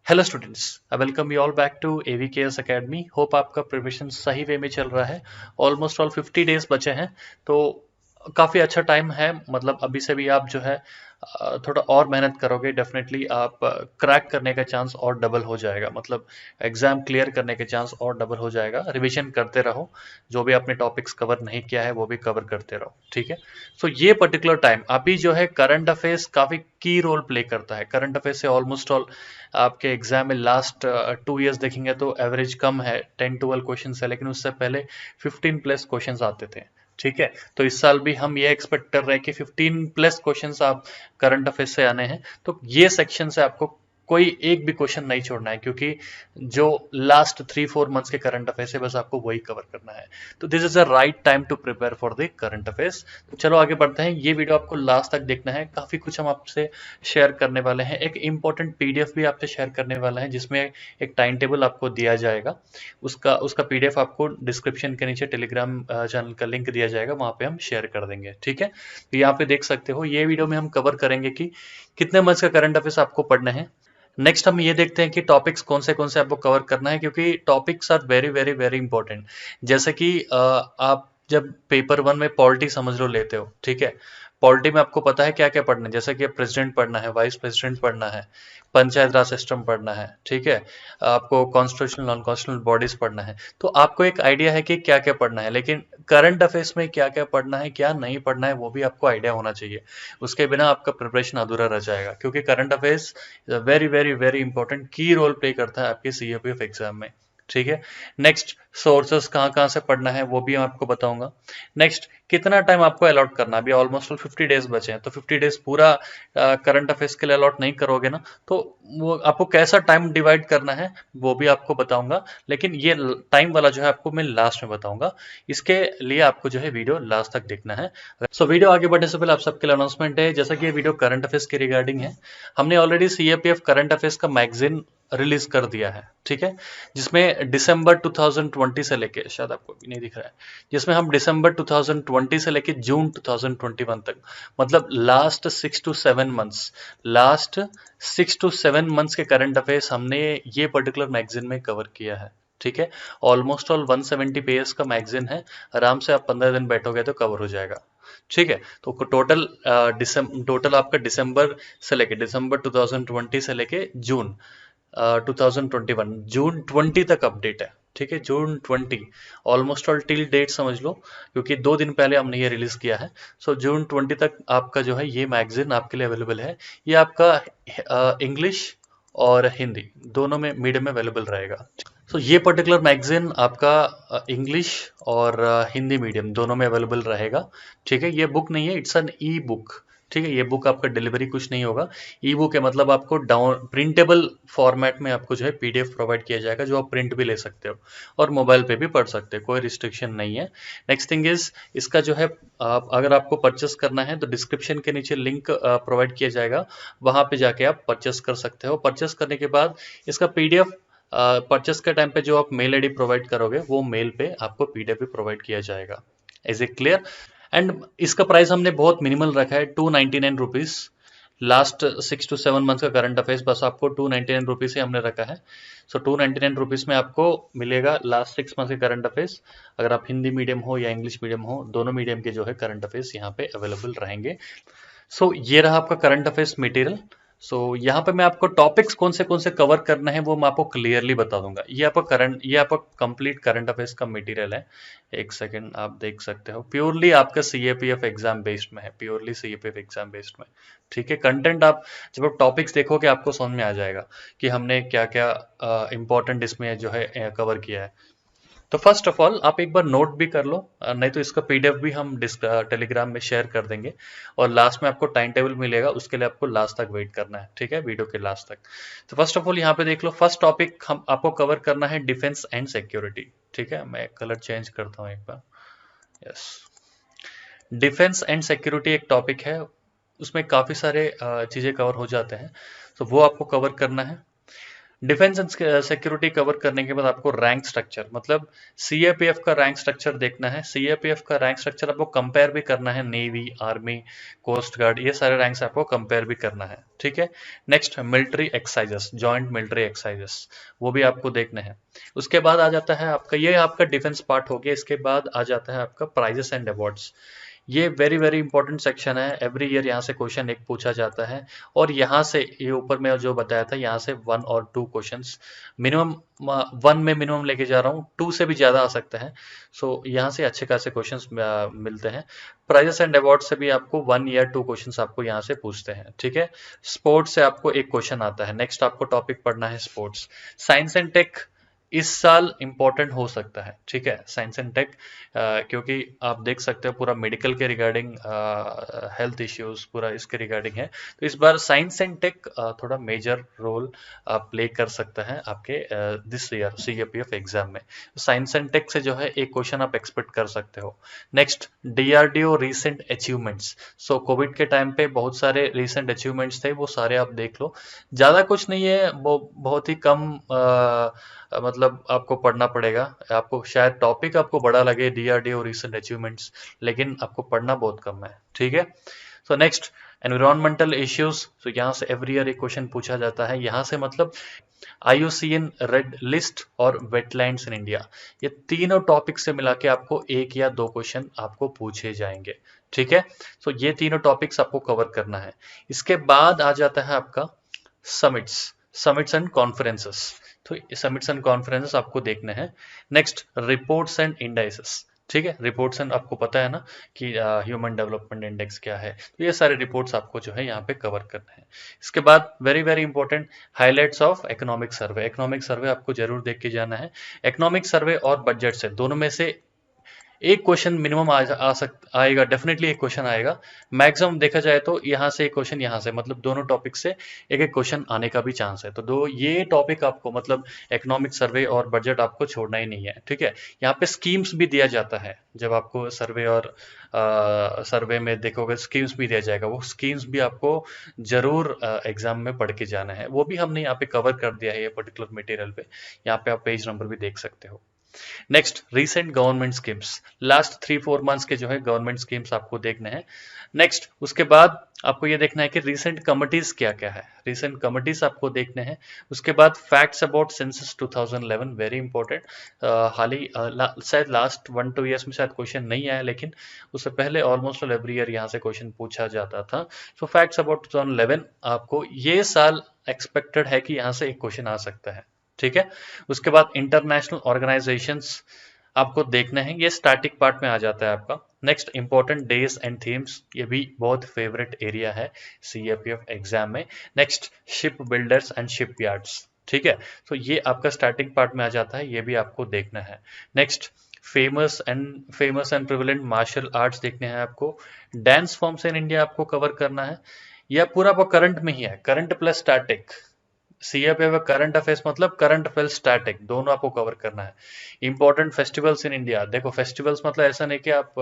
Hello students, I welcome you all back to AVKS academy. Hope आपका preparation सही way में चल रहा है। ऑलमोस्ट ऑल 50 डेज बचे हैं, तो काफ़ी अच्छा टाइम है। मतलब अभी से भी आप जो है थोड़ा और मेहनत करोगे, डेफिनेटली आप क्रैक करने का चांस और डबल हो जाएगा। मतलब एग्जाम क्लियर करने के चांस और डबल हो जाएगा। रिवीजन करते रहो, जो भी आपने टॉपिक्स कवर नहीं किया है वो भी कवर करते रहो, ठीक है। सो ये पर्टिकुलर टाइम अभी जो है करंट अफेयर्स काफ़ी की रोल प्ले करता है। करंट अफेयर्स से ऑलमोस्ट ऑल आपके एग्जाम में लास्ट 2 इयर्स देखेंगे तो एवरेज कम है, 10-12 क्वेश्चन है, लेकिन उससे पहले 15 प्लस क्वेश्चन आते थे, ठीक है। तो इस साल भी हम ये एक्सपेक्ट कर रहे हैं कि 15 प्लस क्वेश्चंस आप करंट अफेयर से आने हैं। तो ये सेक्शन से आपको कोई एक भी क्वेश्चन नहीं छोड़ना है, क्योंकि जो लास्ट 3-4 मंथ्स के करंट अफेयर है बस आपको वही कवर करना है। तो this is a right time to prepare for the current affairs. तो चलो आगे बढ़ते हैं। ये वीडियो आपको लास्ट तक देखना है, काफी कुछ हम आपसे शेयर करने वाले हैं। एक इंपॉर्टेंट PDF भी आपसे शेयर करने वाला है, जिसमें एक टाइम टेबल आपको दिया जाएगा। उसका उसका PDF आपको डिस्क्रिप्शन के नीचे टेलीग्राम चैनल का लिंक दिया जाएगा, वहां पे हम शेयर कर देंगे, ठीक है। तो यहाँ पे देख सकते हो, ये वीडियो में हम कवर करेंगे कि कितने मंथ्स का करंट अफेयर्स आपको पढ़ना है। नेक्स्ट हम ये देखते हैं कि टॉपिक्स कौन से आपको कवर करना है, क्योंकि topics are very very very important. जैसे कि आप जब पेपर 1 में पॉलिटी समझ लो लेते हो, ठीक है। पॉलिटी में आपको पता है क्या क्या पढ़ना है, जैसे कि प्रेसिडेंट पढ़ना है, वाइस प्रेसिडेंट पढ़ना है, पंचायत राज सिस्टम पढ़ना है, ठीक है। आपको कॉन्स्टिट्यूशनल नॉन कॉन्स्टिट्यूशनल बॉडीज पढ़ना है। तो आपको एक आइडिया है कि क्या क्या पढ़ना है, लेकिन करंट अफेयर्स में क्या क्या पढ़ना है क्या नहीं पढ़ना है वो भी आपको आइडिया होना चाहिए। उसके बिना आपका प्रिपरेशन अधूरा रह जाएगा, क्योंकि current affairs very very very important की रोल प्ले करता है आपके CAPF एग्जाम में, ठीक है। नेक्स्ट, सोर्सेस कहाँ कहाँ से पढ़ना है वो भी मैं आपको बताऊंगा। नेक्स्ट, कितना टाइम आपको अलॉट करना है। अभी ऑलमोस्ट 50 डेज बचे हैं, तो 50 डेज पूरा करंट अफेयर्स के लिए अलॉट नहीं करोगे ना, तो वो आपको कैसा टाइम डिवाइड करना है वो भी आपको बताऊंगा। लेकिन ये टाइम वाला जो है आपको मैं लास्ट में बताऊंगा। इसके लिए आपको जो है वीडियो लास्ट तक देखना है। सो वीडियो आगे बढ़ने से पहले आप सबके लिए अनाउंसमेंट है, जैसा कि ये वीडियो करंट अफेयर्स के रिगार्डिंग है। हमने ऑलरेडी CAPF करंट अफेयर्स का मैगजीन रिलीज कर दिया है, ठीक है। जिसमें दिसंबर 2020 से लेके, शायद आपको भी नहीं दिख रहा है, जिसमें हम दिसंबर 2020 से लेके जून 2021 तक, मतलब लास्ट 6 to 7 मंथ्स के करंट अफेयर्स हमने ये पर्टिकुलर मैगजीन में कवर किया है, ठीक है। ऑलमोस्ट ऑल 170 पेजेस का मैगजीन है। आराम से आप 15 दिन बैठोगे तो कवर हो जाएगा, ठीक है। तो टोटल आपका दिसंबर 2020 से लेके जून 2021, जून 20 तक अपडेट है, ठीक है। जून 20 ऑलमोस्ट ऑल टिल डेट समझ लो, क्योंकि 2 दिन पहले हमने ये रिलीज किया है। सो जून 20 तक आपका जो है ये मैगजीन आपके लिए अवेलेबल है। ये आपका इंग्लिश और हिंदी दोनों में मीडियम में अवेलेबल रहेगा। सो ये पर्टिकुलर मैगजीन आपका इंग्लिश और हिंदी मीडियम दोनों में अवेलेबल रहेगा, ठीक है। ये बुक नहीं है, इट्स एन ई बुक, ठीक है। ये बुक आपका डिलीवरी कुछ नहीं होगा। ई बुक है, मतलब आपको डाउन प्रिंटेबल फॉर्मेट में आपको जो है PDF प्रोवाइड किया जाएगा, जो आप प्रिंट भी ले सकते हो और मोबाइल पे भी पढ़ सकते हो, कोई रिस्ट्रिक्शन नहीं है। नेक्स्ट थिंग इज, इसका जो है आप अगर आपको परचेस करना है तो डिस्क्रिप्शन के नीचे लिंक प्रोवाइड किया जाएगा, वहां पे जाके आप परचेस कर सकते हो। परचेस करने के बाद इसका PDF परचेस के टाइम पे जो आप मेल ID प्रोवाइड करोगे, वो मेल पे आपको PDF भी प्रोवाइड किया जाएगा। Is it clear? एंड इसका प्राइस हमने बहुत मिनिमल रखा है, 299 रुपीज। लास्ट 6 to 7 मंथ्स का करंट अफेयर्स बस आपको 299 रुपीज से हमने रखा है। सो 299 रुपीज में आपको मिलेगा लास्ट 6 मंथ्स के करंट अफेयर्स। अगर आप हिंदी मीडियम हो या इंग्लिश मीडियम हो, दोनों मीडियम के जो है करंट अफेयर्स यहाँ पे अवेलेबल रहेंगे। सो ये रहा आपका करंट अफेयर्स मटेरियल। सो यहाँ पे मैं आपको टॉपिक्स कौन से कवर करना है वो मैं आपको क्लियरली बता दूंगा। ये आपका कंप्लीट करंट अफेयर्स का मटेरियल है। एक सेकंड, आप देख सकते हो, प्योरली आपका CAPF एग्जाम बेस्ड में है, प्योरली CAPF एग्जाम बेस्ड में, ठीक है। कंटेंट आप जब आप टॉपिक्स देखोगे आपको समझ में आ जाएगा कि हमने क्या क्या इंपॉर्टेंट इसमें जो है कवर किया है। तो फर्स्ट ऑफ ऑल आप एक बार नोट भी कर लो, नहीं तो इसका PDF भी हम टेलीग्राम में शेयर कर देंगे। और लास्ट में आपको टाइम टेबल मिलेगा, उसके लिए आपको लास्ट तक वेट करना है, ठीक है, वीडियो के लास्ट तक। तो फर्स्ट ऑफ ऑल यहाँ पे देख लो, फर्स्ट टॉपिक हम आपको कवर करना है डिफेंस एंड सिक्योरिटी, ठीक है। मैं कलर चेंज करता हूँ एक बार। यस, डिफेंस एंड सिक्योरिटी एक टॉपिक है, उसमें काफी सारे चीजें कवर हो जाते हैं, तो वो आपको कवर करना है। डिफेंस एंड सिक्योरिटी कवर करने के बाद आपको रैंक स्ट्रक्चर, मतलब सीएपीएफ का रैंक स्ट्रक्चर देखना है। सीएपीएफ का रैंक स्ट्रक्चर आपको कंपेयर भी करना है, नेवी, आर्मी, कोस्ट गार्ड, ये सारे रैंक्स आपको कंपेयर भी करना है, ठीक है। Next military exercises, joint military exercises, वो भी आपको देखना है। उसके बाद आ जाता है आपका, ये आपका डिफेंस पार्ट हो गया। इसके बाद आ जाता है आपका प्राइजेस एंड अवार्ड्स। ये वेरी वेरी इंपॉर्टेंट सेक्शन है, एवरी ईयर यहाँ से क्वेश्चन एक पूछा जाता है, और यहाँ से ये ऊपर में जो बताया था, यहाँ से 1 और 2 क्वेश्चंस मिनिमम, 1 में मिनिमम लेके जा रहा हूँ, 2 से भी ज़्यादा आ सकते हैं। सो यहाँ से अच्छे खासे क्वेश्चंस मिलते हैं। प्राइजेस एंड अवार्ड से भी आपको 1 या 2 क्वेश्चंस आपको यहाँ से पूछते हैं, ठीक है। स्पोर्ट्स से आपको एक क्वेश्चन आता है। नेक्स्ट आपको टॉपिक पढ़ना है स्पोर्ट्स। साइंस एंड टेक इस साल इंपॉर्टेंट हो सकता है, ठीक है, साइंस एंड टेक, क्योंकि आप देख सकते हो पूरा मेडिकल के रिगार्डिंग, हेल्थ इश्यूज पूरा इसके रिगार्डिंग है। तो इस बार साइंस एंड टेक थोड़ा मेजर रोल प्ले कर सकता है आपके दिस ईयर सीएपीएफ एग्जाम में। साइंस एंड टेक से जो है एक क्वेश्चन आप एक्सपेक्ट कर सकते हो। Next DRDO recent achievements. So Covid के टाइम पे बहुत सारे रीसेंट अचीवमेंट्स थे, वो सारे आप देख लो। ज़्यादा कुछ नहीं है, वो बहुत ही कम मतलब आपको पढ़ना पड़ेगा। आपको शायद टॉपिक आपको बड़ा लगे डीआरडीओ रीसेंट अचीवमेंट्स, लेकिन आपको पढ़ना बहुत कम है, ठीक है। So next environmental issues. तो यहाँ से एवरी ईयर एक क्वेश्चन पूछा जाता है, यहाँ से मतलब IUCN रेड लिस्ट और वेटलैंड्स इन इंडिया, ये तीनों टॉपिक से मिला के आपको 1 या 2 क्वेश्चन आपको पूछे जाएंगे, ठीक है। सो ये तीनों टॉपिक्स आपको कवर करना है। इसके बाद आ जाता है आपका समिट्स, समिट्स एंड कॉन्फ्रेंसेस। तो समिट्स एंड कॉन्फ्रेंसेस आपको देखने हैं। नेक्स्ट रिपोर्ट्स एंड इंडाइसेस, ठीक है। रिपोर्ट्स एंड आपको पता है ना कि ह्यूमन डेवलपमेंट इंडेक्स क्या है, तो ये सारे रिपोर्ट्स आपको जो है यहाँ पे कवर करने हैं। इसके बाद very very important highlights of economic survey. Economic survey आपको जरूर देख के जाना है। इकोनॉमिक सर्वे और बजट से दोनों में से एक क्वेश्चन मिनिमम आएगा, डेफिनेटली एक क्वेश्चन आएगा। मैक्सिमम देखा जाए तो यहाँ से एक क्वेश्चन, यहाँ से, मतलब दोनों टॉपिक से एक एक क्वेश्चन आने का भी चांस है। तो दो ये टॉपिक आपको, मतलब इकोनॉमिक सर्वे और बजट आपको छोड़ना ही नहीं है, ठीक है। यहाँ पे स्कीम्स भी दिया जाता है, जब आपको सर्वे और सर्वे में देखोगे स्कीम्स भी दिया जाएगा, वो स्कीम्स भी आपको जरूर एग्जाम में पढ़ के जाना है। वो भी हमने यहाँ पे कवर कर दिया है ये पर्टिकुलर मटेरियल पे, यहाँ पे आप पेज नंबर भी देख सकते हो। Next recent government schemes, last 3-4 months के जो है गवर्नमेंट स्कीम्स आपको देखने हैं। नेक्स्ट उसके बाद आपको ये देखना है कि रिसेंट कमिटीज क्या क्या है, रिसेंट कमिटीज आपको देखने हैं। उसके बाद facts about census 2011, very important. हाल ही शायद लास्ट 1-2 ईयर्स में शायद क्वेश्चन नहीं आया, लेकिन उससे पहले ऑलमोस्ट एवरी ईयर यहाँ से क्वेश्चन पूछा जाता था। सो फैक्ट्स अबाउट 2011 आपको ये साल एक्सपेक्टेड है कि यहाँ से एक क्वेश्चन आ सकता है, ठीक है। उसके बाद इंटरनेशनल ऑर्गेनाइजेशंस आपको देखना है, ये स्टैटिक पार्ट में आ जाता है आपका। Next important days and themes, ये भी बहुत फेवरेट एरिया है सीएपीएफ एग्जाम में। Next ship builders and ship yards, ठीक है। तो ये आपका स्टैटिक पार्ट में आ जाता है, ये भी आपको देखना है। Next famous and prevalent martial arts देखने हैं आपको। डांस फॉर्म्स इन इंडिया आपको कवर करना है। यह पूरा आपको करंट में ही है, current plus static. CAPF current affairs मतलब करंट अफेयर्स स्टैटिक दोनों आपको कवर करना है। इंपॉर्टेंट फेस्टिवल्स इन इंडिया, देखो फेस्टिवल्स मतलब ऐसा नहीं कि आप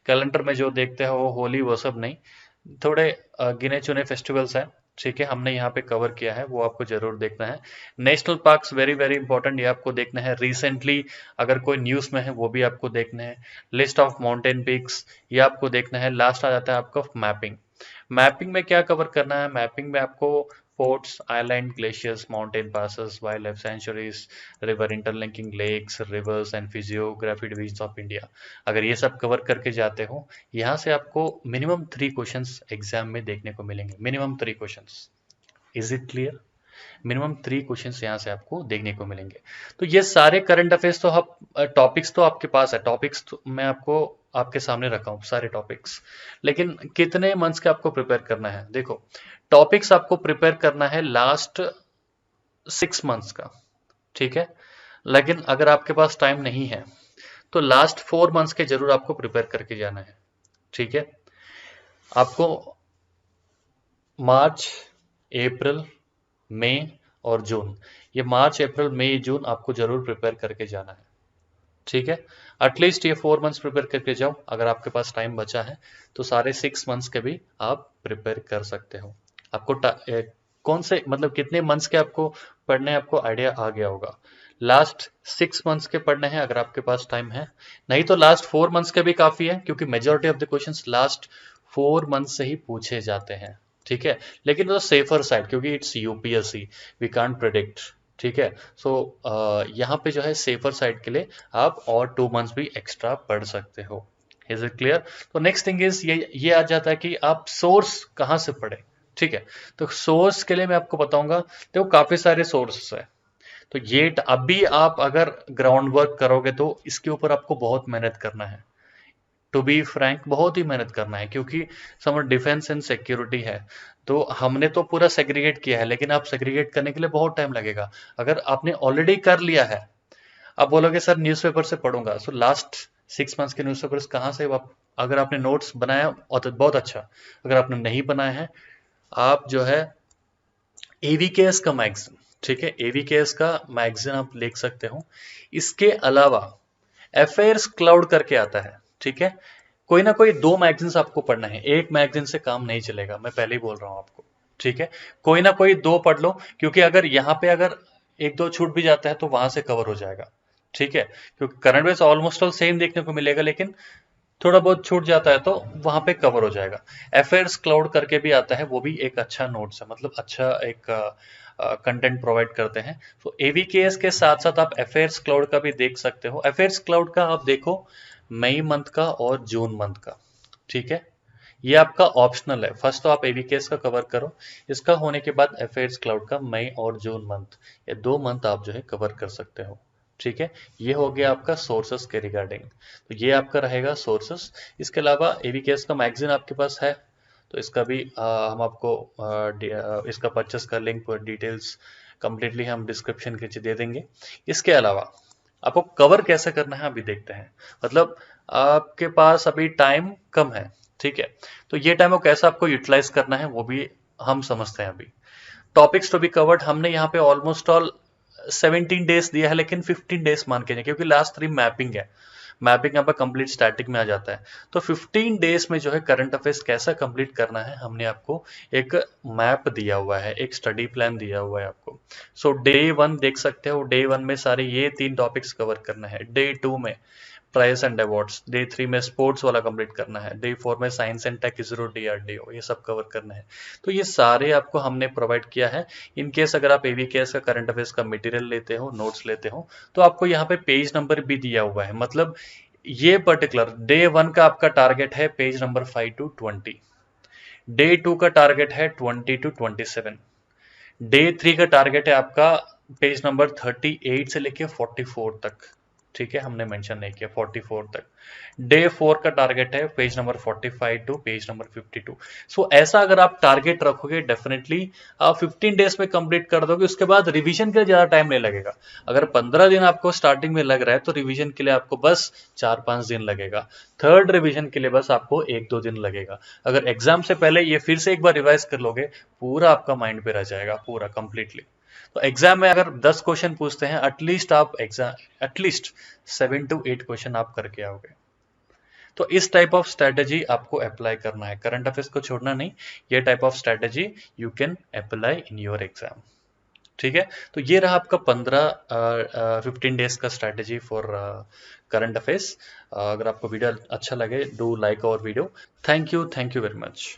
कैलेंडर में जो देखते हो वो होली वो सब नहीं, थोड़े गिने चुने फेस्टिवल्स हैं, ठीक है, हमने यहाँ पे कवर किया है, वो आपको जरूर देखना है। National parks very very important, ये आपको देखना है। रिसेंटली अगर कोई न्यूज में है वो भी आपको देखना है। लिस्ट ऑफ माउंटेन पीक्स, ये आपको देखना है। लास्ट आ जाता है आपका मैपिंग। मैपिंग में क्या कवर करना है, मैपिंग में आपको forts, island, glaciers, mountain passes, wild life sanctuaries, river interlinking lakes, rivers and physiography division of India, अगर ये सब कवर करके जाते हो, यहाँ से आपको मिनिमम 3 क्वेश्चंस एग्जाम में देखने को मिलेंगे, minimum 3 questions. Is it clear? Minimum 3 questions यहाँ से आपको देखने को मिलेंगे। तो ये सारे करंट अफेयर्स तो आप टॉपिक्स तो आपके पास है, टॉपिक्स तो मैं आपको आपके सामने रखा हूँ सारे टॉपिक्स, लेकिन कितने मंथ्स का आपको प्रिपेयर करना है? देखो टॉपिक्स आपको प्रिपेयर करना है लास्ट 6 मंथ्स का, ठीक है। लेकिन अगर आपके पास टाइम नहीं है तो लास्ट 4 मंथ्स के जरूर आपको प्रिपेयर करके जाना है, ठीक है। आपको मार्च, अप्रैल, मई और जून, ये मार्च, अप्रैल, मई, जून आपको जरूर प्रिपेयर करके जाना है, ठीक है। एटलीस्ट ये 4 मंथ्स प्रिपेयर करके जाओ, अगर आपके पास टाइम बचा है तो सारे 6 मंथ्स के भी आप प्रिपेयर कर सकते हो। आपको कौन से मतलब कितने मंथ्स के आपको पढ़ने हैं, आपको आइडिया आ गया होगा। लास्ट 6 मंथ्स के पढ़ने हैं अगर आपके पास टाइम है, नहीं तो लास्ट 4 मंथ्स के भी काफी है, क्योंकि majority of the questions last 4 month से ही पूछे जाते हैं। ठीक है, लेकिन वो सेफर साइड, क्योंकि it's UPSC, we can't predict. ठीक है, सो यहाँ पे जो है सेफर साइड के लिए आप और 2 मंथ्स भी एक्स्ट्रा पढ़ सकते हो। Is it clear? तो नेक्स्ट थिंग इज ये आ जाता है कि आप सोर्स कहाँ से पढ़े। ठीक है, तो सोर्स के लिए मैं आपको बताऊंगा, देखो काफी सारे सोर्सेस है। तो ये अभी आप अगर ग्राउंड वर्क करोगे तो इसके ऊपर आपको बहुत मेहनत करना है। टू बी फ्रैंक, बहुत ही मेहनत करना है, क्योंकि समर डिफेंस एंड सिक्योरिटी है। तो हमने तो पूरा सेग्रीगेट किया है, लेकिन आप सेग्रीगेट करने के लिए बहुत टाइम लगेगा। अगर आपने ऑलरेडी कर लिया है, आप बोलोगे सर न्यूज़पेपर से पढ़ूंगा, सो लास्ट 6 मंथ्स के न्यूज़पेपर्स कहाँ से आप, अगर आपने नोट्स बनाया तो बहुत अच्छा, अगर आपने नहीं बनाया है, आप जो है एवीकेएस का मैगजीन, ठीक है, एवीकेएस का मैगजीन आप देख सकते हो। इसके अलावा अफेयर्स क्लाउड करके आता है। ठीक है, कोई ना कोई 2 मैगजीन्स आपको पढ़ना है, एक मैगजीन से काम नहीं चलेगा, मैं पहले ही बोल रहा हूं आपको। ठीक है, कोई ना कोई 2 पढ़ लो, क्योंकि अगर यहाँ पे अगर 1-2 छूट भी जाता है तो वहां से कवर हो जाएगा। ठीक है, क्योंकि current base almost all same देखने को मिलेगा, लेकिन थोड़ा बहुत छूट जाता है तो वहां पे कवर हो जाएगा। अफेयर्स क्लाउड करके भी आता है, वो भी एक अच्छा नोट्स है, मतलब अच्छा एक कंटेंट प्रोवाइड करते हैं। तो एवीकेएस के साथ साथ आप अफेयर्स क्लाउड का भी देख सकते हो। अफेयर्स क्लाउड का आप देखो मई मंथ का और जून मंथ का। ठीक है, ये आपका ऑप्शनल है, फर्स्ट तो आप एवीकेएस का कवर करो, इसका होने के बाद अफेयर्स क्लाउड का मई और जून मंथ, ये 2 मंथ आप जो है कवर कर सकते हो। ठीक है, ये हो गया आपका सोर्सेस के रिगार्डिंग। तो ये आपका रहेगा सोर्सेस। इसके अलावा एवीकेएस का मैगजीन आपके पास है, तो इसका भी हम आपको इसका परचेस का लिंक और डिटेल्स कंप्लीटली हम डिस्क्रिप्शन के नीचे दे देंगे। इसके अलावा आपको कवर कैसे करना है अभी देखते हैं। मतलब आपके पास अभी टाइम कम है, ठीक है, तो ये टाइम को कैसे आपको यूटिलाइज करना है वो भी हम समझते हैं। अभी टॉपिक्स टू बी कवर्ड हमने यहाँ पे ऑलमोस्ट ऑल 17 डेज दिया है, लेकिन 15 डेज मान के, क्योंकि लास्ट 3 मैपिंग है, मैपिंग यहाँ पर कंप्लीट स्टैटिक में आ जाता है। तो 15 डेज में जो है करंट अफेयर्स कैसा कंप्लीट करना है, हमने आपको एक मैप दिया हुआ है, एक स्टडी प्लान दिया हुआ है आपको। सो डे 1 देख सकते हो, डे 1 में सारे ये 3 टॉपिक्स कवर करना है। डे 2 में प्राइस एंड अवार्ड्स, डे 3 में स्पोर्ट्स वाला कंप्लीट करना है, डे 4 में science and tech ISRO DRDO, ये सब कवर करना है। तो ये सारे आपको हमने प्रोवाइड किया है। इन केस अगर आप एवीकेएस का करंट अफेयर्स का मटेरियल लेते हो, नोट्स लेते हो, तो आपको यहाँ पे पेज नंबर भी दिया हुआ है। मतलब ये पर्टिकुलर डे 1 का आपका टारगेट है पेज नंबर 5 to 20, डे 2 का टारगेट है 20 to 27, डे 3 का टारगेट है आपका पेज नंबर 38 से लेके 44 तक। ठीक है, हमने मेंशन नहीं किया 44 तक। डे 4 का टारगेट है page number 45 to page number 52। So ऐसा अगर आप टारगेट रखोगे, डेफिनेटली आप 15 डेज में कंप्लीट कर दोगे। उसके बाद रिवीजन के लिए ज्यादा टाइम नहीं लगेगा। अगर 15 दिन आपको स्टार्टिंग में लग रहा है, तो रिवीजन के लिए आपको बस 4-5 दिन लगेगा। थर्ड रिवीजन के लिए बस आपको 1-2 दिन लगेगा। अगर एग्जाम से पहले ये फिर से एक बार रिवाइज कर लोगे, पूरा आपका माइंड पे रह जाएगा, पूरा कंप्लीटली। तो एग्जाम में अगर 10 क्वेश्चन पूछते हैं, एटलीस्ट आप एग्जाम एटलीस्ट 7 to 8 क्वेश्चन आप करके आओगे। तो इस टाइप ऑफ स्ट्रेटेजी आपको अप्लाई करना है, करंट अफेयर्स को छोड़ना नहीं। ये type of strategy you can apply in your exam. ठीक है, तो ये रहा आपका 15-15 डेज का स्ट्रेटेजी फॉर करंट अफेयर्स। अगर आपको वीडियो अच्छा लगे, do like our video. Thank you very much.